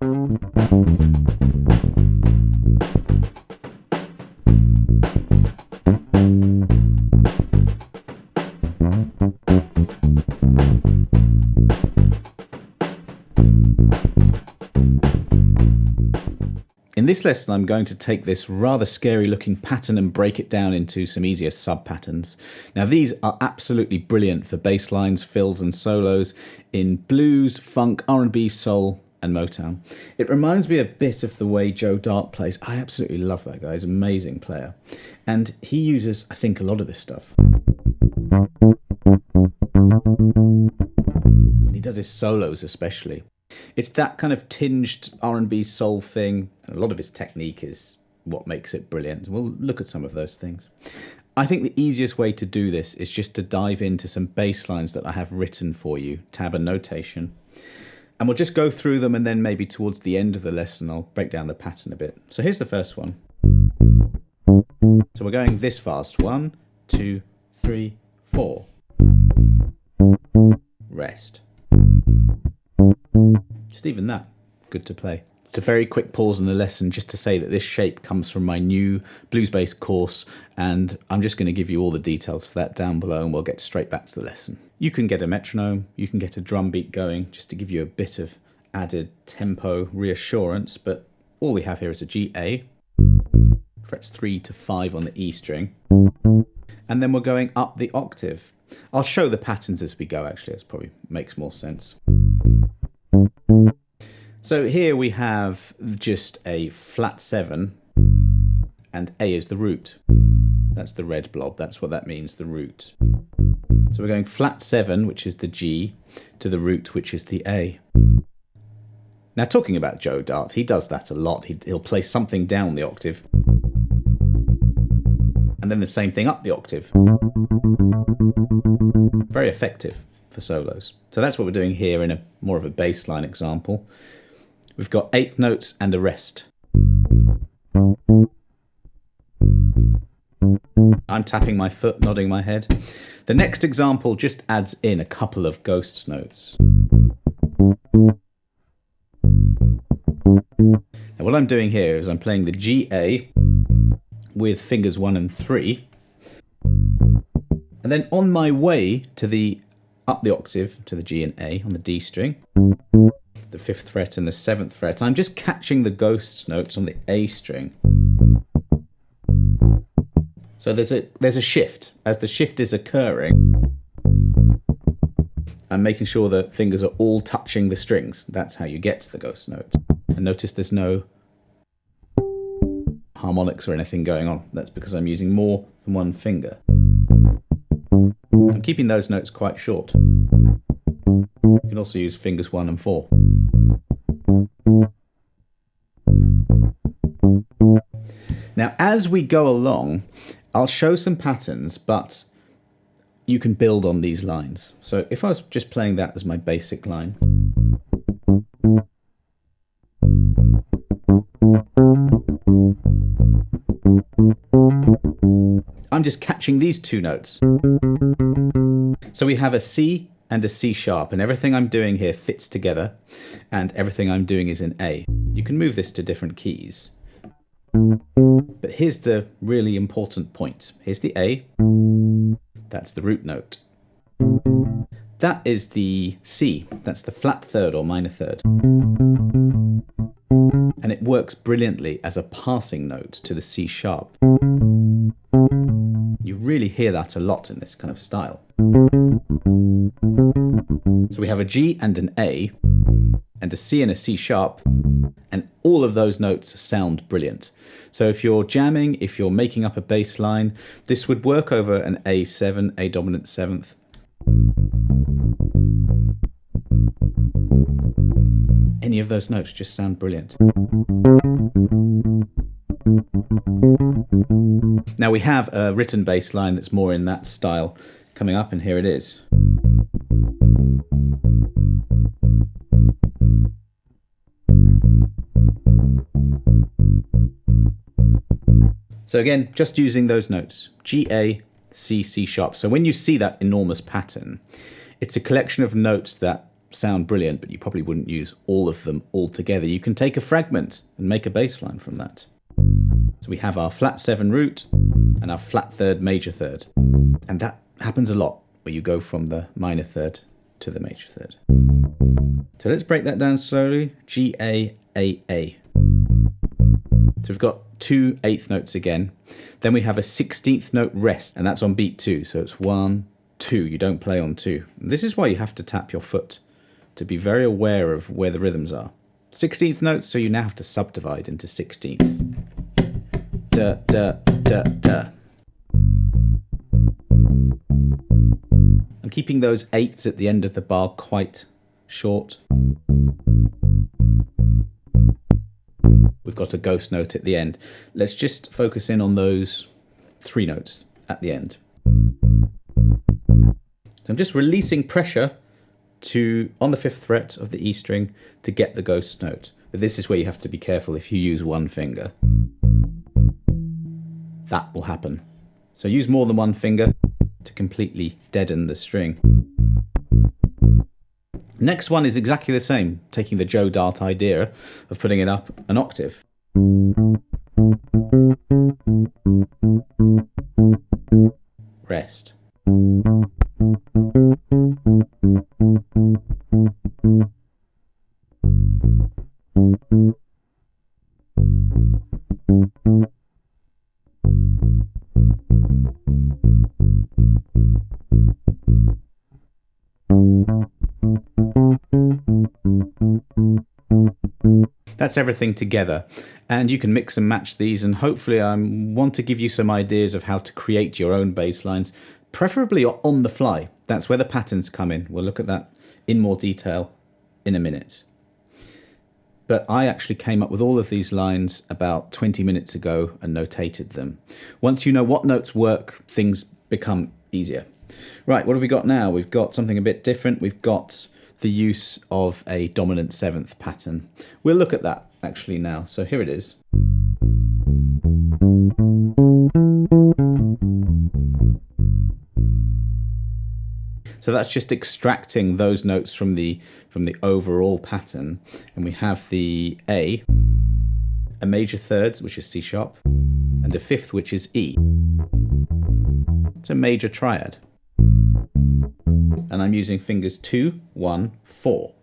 In this lesson, I'm going to take this rather scary looking pattern and break it down into some easier sub-patterns. Now these are absolutely brilliant for bass lines, fills and solos in blues, funk, R&B, soul and Motown. It reminds me a bit of the way Joe Dart plays. I absolutely love that guy, he's an amazing player. And he uses, I think, a lot of this stuff. When he does his solos especially. It's that kind of tinged R&B soul thing, and a lot of his technique is what makes it brilliant. We'll look at some of those things. I think the easiest way to do this is just to dive into some bass lines that I have written for you, tab and notation. And we'll just go through them, and then maybe towards the end of the lesson I'll break down the pattern a bit. So here's the first one. So we're going this fast. 1, 2, 3, 4. Rest. Just even that, good to play. It's a very quick pause in the lesson just to say that this shape comes from my new blues bass course, and I'm just going to give you all the details for that down below, and we'll get straight back to the lesson. You can get a metronome, you can get a drum beat going just to give you a bit of added tempo reassurance, but all we have here is a G A, frets 3 to 5 on the E string, and then we're going up the octave. I'll show the patterns as we go, actually, this probably makes more sense. So here we have just a flat 7 and A is the root. That's the red blob, that's what that means, the root. So we're going flat 7, which is the G, to the root, which is the A. Now talking about Joe Dart, he does that a lot. He'll play something down the octave and then the same thing up the octave. Very effective for solos. So that's what we're doing here in a more of a bass line example. We've got eighth notes and a rest. I'm tapping my foot, nodding my head. The next example just adds in a couple of ghost notes. Now what I'm doing here is I'm playing the G A with fingers 1 and 3. And then on my way to the up the octave to the G and A on the D string, the 5th fret and the 7th fret, I'm just catching the ghost notes on the A string. So there's a shift. As the shift is occurring, I'm making sure the fingers are all touching the strings. That's how you get to the ghost note. And notice there's no harmonics or anything going on. That's because I'm using more than one finger. I'm keeping those notes quite short. You can also use fingers 1 and 4. Now, as we go along, I'll show some patterns, but you can build on these lines. So if I was just playing that as my basic line, I'm just catching these two notes. So we have a C and a C sharp, and everything I'm doing here fits together, and everything I'm doing is in A. You can move this to different keys. But here's the really important point. Here's the A. That's the root note. That is the C. That's the flat third or minor third. And it works brilliantly as a passing note to the C sharp. You really hear that a lot in this kind of style. So we have a G and an A, and a C and a C sharp, and all of those notes sound brilliant. So if you're jamming, if you're making up a bass line, this would work over an A7, A dominant 7th. Any of those notes just sound brilliant. Now we have a written bass line that's more in that style coming up, and here it is. So again, just using those notes, G, A, C, C sharp. So when you see that enormous pattern, it's a collection of notes that sound brilliant, but you probably wouldn't use all of them all together. You can take a fragment and make a bass line from that. So we have our flat 7 root and our flat third major third. And that happens a lot where you go from the minor third to the major third. So let's break that down slowly. G, A, A, A. So we've got 2 eighth notes again. Then we have a 16th note rest, and that's on beat 2. So it's 1, 2. You don't play on 2. And this is why you have to tap your foot to be very aware of where the rhythms are. 16th notes, so you now have to subdivide into 16ths. Da, da, da, da. I'm keeping those eighths at the end of the bar quite short. We've got a ghost note at the end. Let's just focus in on those 3 notes at the end. So I'm just releasing pressure on the 5th fret of the E string to get the ghost note. But this is where you have to be careful if you use one finger. That will happen. So use more than one finger to completely deaden the string. Next one is exactly the same, taking the Joe Dart idea of putting it up an octave. Rest. That's everything together, and you can mix and match these, and hopefully I want to give you some ideas of how to create your own bass lines, preferably on the fly. That's where the patterns come in. We'll look at that in more detail in a minute. But I actually came up with all of these lines about 20 minutes ago and notated them. Once you know what notes work, things become easier. Right, what have we got now? We've got something a bit different. We've got the use of a dominant 7th pattern. We'll look at that actually now. So here it is. So that's just extracting those notes from the overall pattern, and we have the A, a major third, which is C sharp, and a 5th, which is E. It's a major triad. And I'm using fingers 2, 1, 4.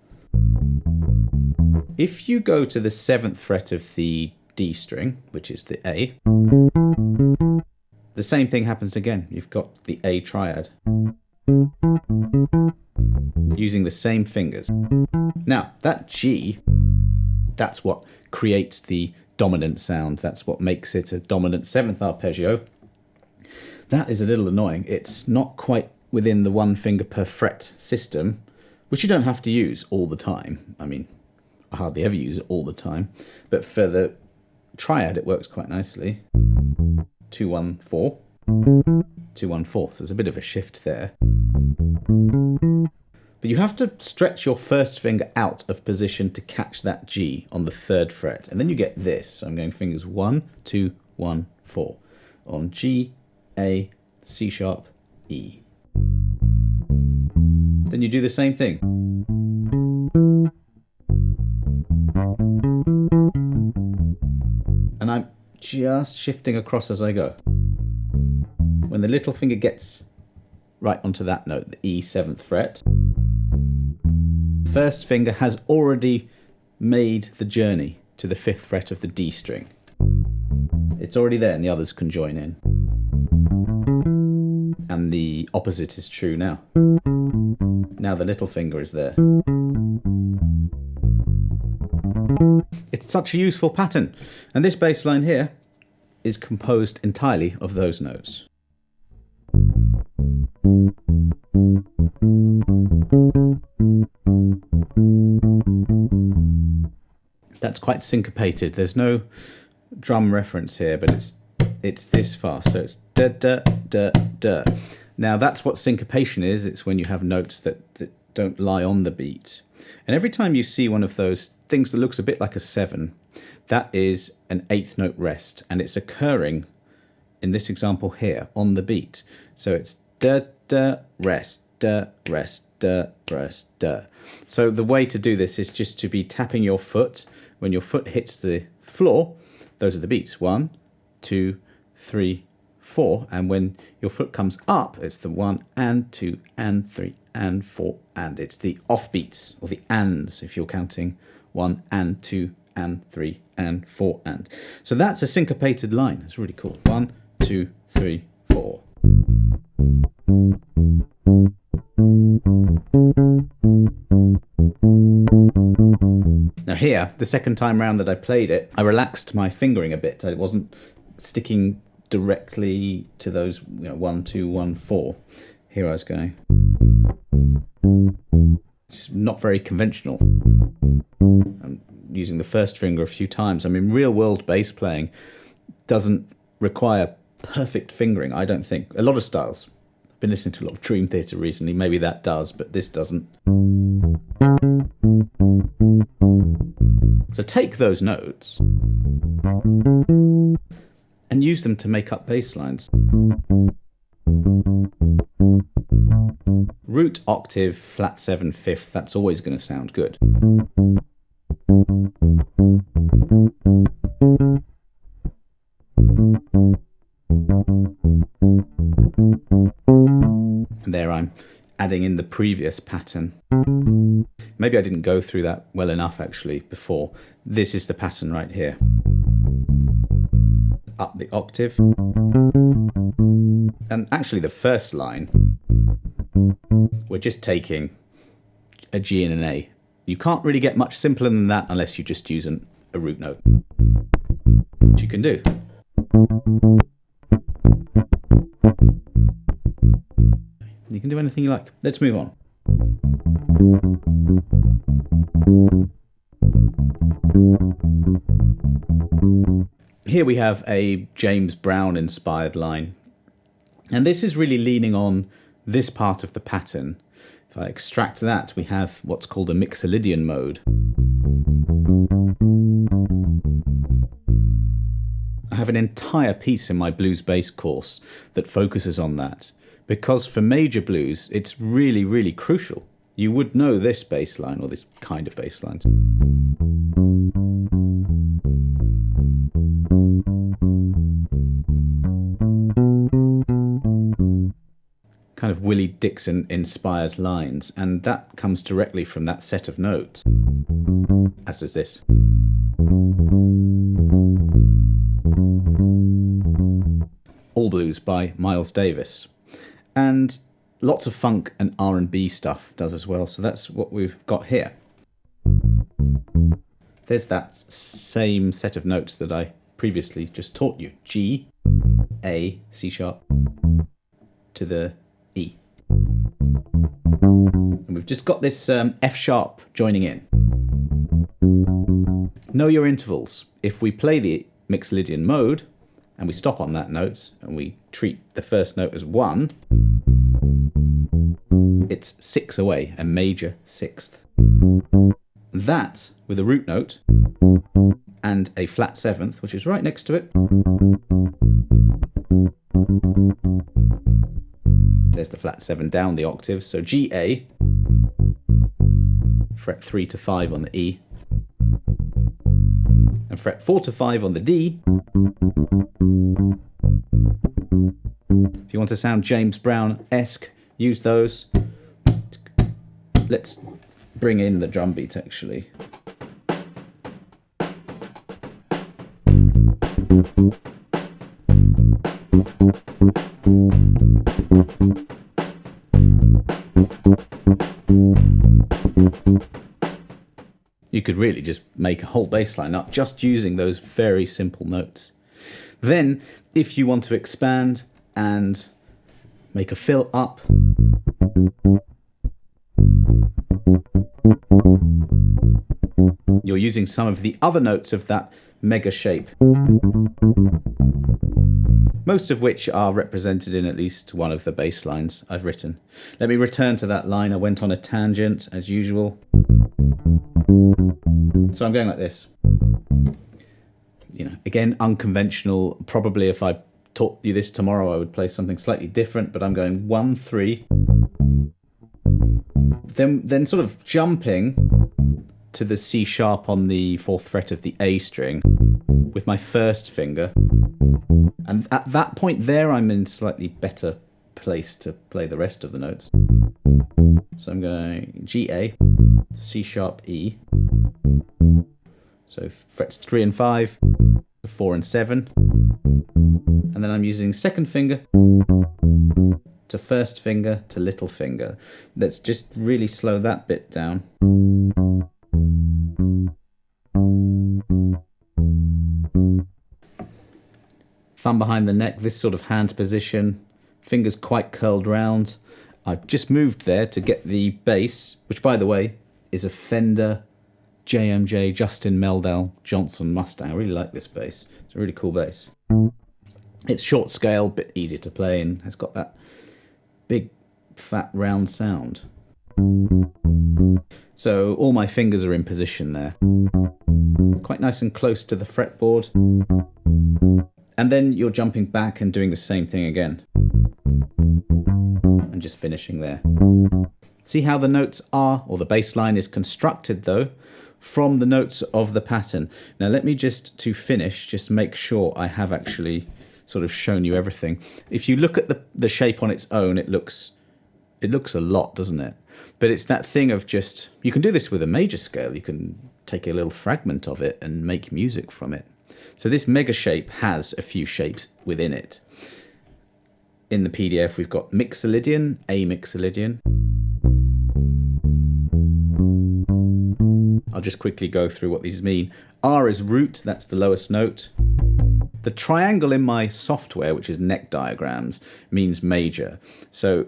If you go to the 7th fret of the D string, which is the A, the same thing happens again. You've got the A triad. Using the same fingers. Now, that G, that's what creates the dominant sound. That's what makes it a dominant 7th arpeggio. That is a little annoying. It's not quite within the 1 finger per fret system, which you don't have to use all the time. I mean, I hardly ever use it all the time, but for the triad it works quite nicely. 2, 1, 4, 2, 1, 4. So there's a bit of a shift there. But you have to stretch your first finger out of position to catch that G on the 3rd fret, and then you get this. So I'm going fingers 1, 2, 1, 4 on G, A, C sharp, E. Then you do the same thing. And I'm just shifting across as I go. When the little finger gets right onto that note, the E 7th fret, first finger has already made the journey to the 5th fret of the D string. It's already there and the others can join in. And the opposite is true now. Now the little finger is there. It's such a useful pattern. And this bass line here is composed entirely of those notes. That's quite syncopated. There's no drum reference here, but it's this fast. So it's da da da da. Now that's what syncopation is. It's when you have notes that don't lie on the beat. And every time you see one of those things that looks a bit like a 7, that is an 8th note rest, and it's occurring in this example here on the beat. So it's da da rest, da rest, da, press, da. So the way to do this is just to be tapping your foot. When your foot hits the floor, those are the beats. 1, 2, 3, 4. And when your foot comes up, it's the 1 and 2 and 3 and 4. And it's the off beats, or the ands, if you're counting 1 and 2 and 3 and 4 and. So that's a syncopated line. It's really cool. 1, 2, 3, 4. Now here, the second time round that I played it, I relaxed my fingering a bit. I wasn't sticking directly to those 1, 2, 1, 4. Here I was going. Just not very conventional. I'm using the first finger a few times. I mean, real world bass playing doesn't require perfect fingering, I don't think. A lot of styles. I've been listening to a lot of Dream Theater recently. Maybe that does, but this doesn't. So take those notes and use them to make up bass lines. Root, octave, flat 7, fifth, that's always going to sound good. And there I'm adding in the previous pattern. Maybe I didn't go through that well enough actually before. This is the pattern right here. Up the octave. And actually the first line, we're just taking a G and an A. You can't really get much simpler than that unless you just use a root note, which you can do. You can do anything you like. Let's move on. Here we have a James Brown inspired line. And this is really leaning on this part of the pattern. If I extract that, we have what's called a Mixolydian mode. I have an entire piece in my blues bass course that focuses on that, because for major blues, it's really, really crucial. You would know this bass line, or this kind of bass lines. Kind of Willie Dixon inspired lines, and that comes directly from that set of notes, as does this. All Blues by Miles Davis, and lots of funk and R&B stuff does as well, so that's what we've got here. There's that same set of notes that I previously just taught you. G, A, C sharp, to the E. And we've just got this F sharp joining in. Know your intervals. If we play the Mixolydian mode and we stop on that note and we treat the first note as 1, it's 6 away, a major sixth. That with a root note and a flat 7th, which is right next to it. There's the flat 7 down the octave, so G, A, fret 3 to 5 on the E, and fret 4 to 5 on the D. If you want to sound James Brown-esque, use those. Let's bring in the drum beat actually. You could really just make a whole bass line up just using those very simple notes. Then, if you want to expand and make a fill up, you're using some of the other notes of that mega shape, most of which are represented in at least one of the bass lines I've written. Let me return to that line. I went on a tangent as usual. So I'm going like this. You know, again, unconventional. Probably if I taught you this tomorrow, I would play something slightly different, but I'm going 1, 3, Then sort of jumping to the C sharp on the 4th fret of the A string with my first finger. And at that point there, I'm in slightly better place to play the rest of the notes. So I'm going G, A, C sharp, E. So frets 3 and 5, 4 and 7. And then I'm using second finger to first finger to little finger. Let's just really slow that bit down. Thumb behind the neck, this sort of hand position, fingers quite curled round. I've just moved there to get the bass, which by the way is a Fender JMJ Justin Meldal Johnson Mustang. I really like this bass. It's a really cool bass. It's short scale, a bit easier to play, and has got that big fat round sound. So all my fingers are in position there. Quite nice and close to the fretboard. And then you're jumping back and doing the same thing again. And just finishing there. See how the notes are, or the bass line is constructed though, from the notes of the pattern. Now let me to finish, just make sure I have actually sort of shown you everything. If you look at the shape on its own, it looks a lot, doesn't it? But it's that thing of just, you can do this with a major scale. You can take a little fragment of it and make music from it. So this mega shape has a few shapes within it. In the PDF, we've got Mixolydian, A Mixolydian. I'll just quickly go through what these mean. R is root, that's the lowest note. The triangle in my software, which is neck diagrams, means major. So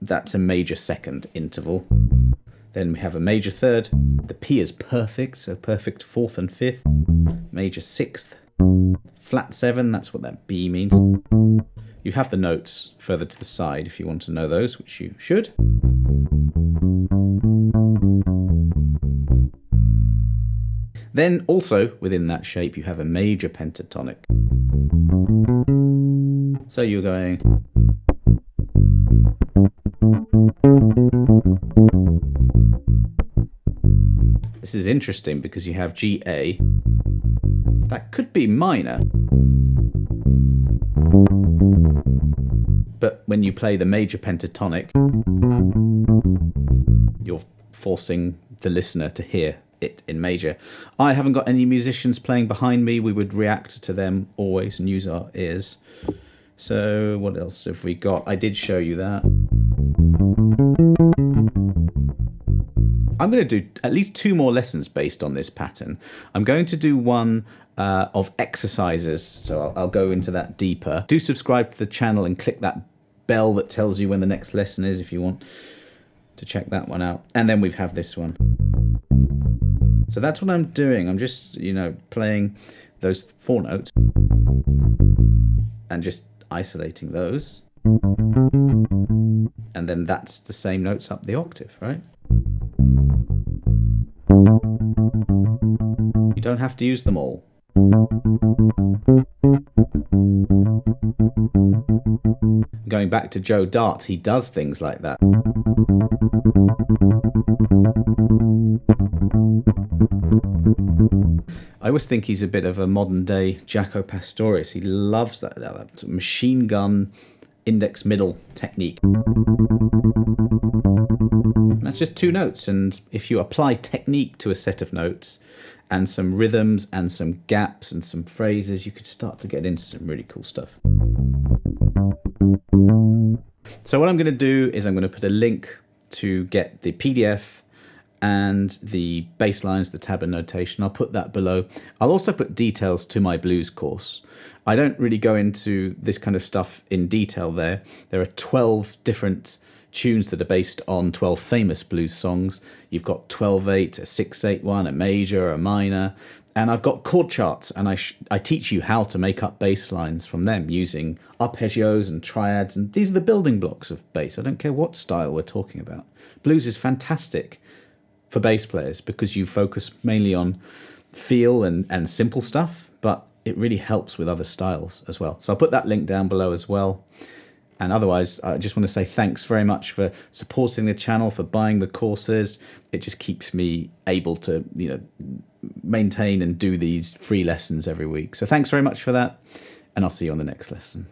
that's a major second interval. Then we have a major third. The P is perfect, so perfect 4th and 5th. Major 6th. Flat 7, that's what that B means. You have the notes further to the side if you want to know those, which you should. Then also within that shape you have a major pentatonic. So you're going... This is interesting because you have G, A. That could be minor. But when you play the major pentatonic, you're forcing the listener to hear it in major. I haven't got any musicians playing behind me. We would react to them always and use our ears. So what else have we got? I did show you that. I'm going to do at least 2 more lessons based on this pattern. I'm going to do one of exercises, so I'll go into that deeper. Do subscribe to the channel and click that bell that tells you when the next lesson is if you want to check that one out. And then we have this one. So that's what I'm doing. I'm just, playing those 4 notes and just isolating those. And then that's the same notes up the octave, right? You don't have to use them all. Going back to Joe Dart, he does things like that. I always think he's a bit of a modern day Jaco Pastorius. He loves that sort of machine gun index middle technique. That's just 2 notes, and if you apply technique to a set of notes and some rhythms and some gaps and some phrases, you could start to get into some really cool stuff. So what I'm going to do is I'm going to put a link to get the PDF and the bass lines, the tab and notation. I'll put that below. I'll also put details to my blues course. I don't really go into this kind of stuff in detail there. There are 12 different tunes that are based on 12 famous blues songs. You've got 12/8, a 6/8 a major, a minor, and I've got chord charts, and I teach you how to make up bass lines from them using arpeggios and triads, and these are the building blocks of bass. I don't care what style we're talking about. Blues is fantastic for bass players because you focus mainly on feel and simple stuff, but it really helps with other styles as well. So I'll put that link down below as well. And otherwise, I just want to say thanks very much for supporting the channel, for buying the courses. It just keeps me able to, maintain and do these free lessons every week. So thanks very much for that, and I'll see you on the next lesson.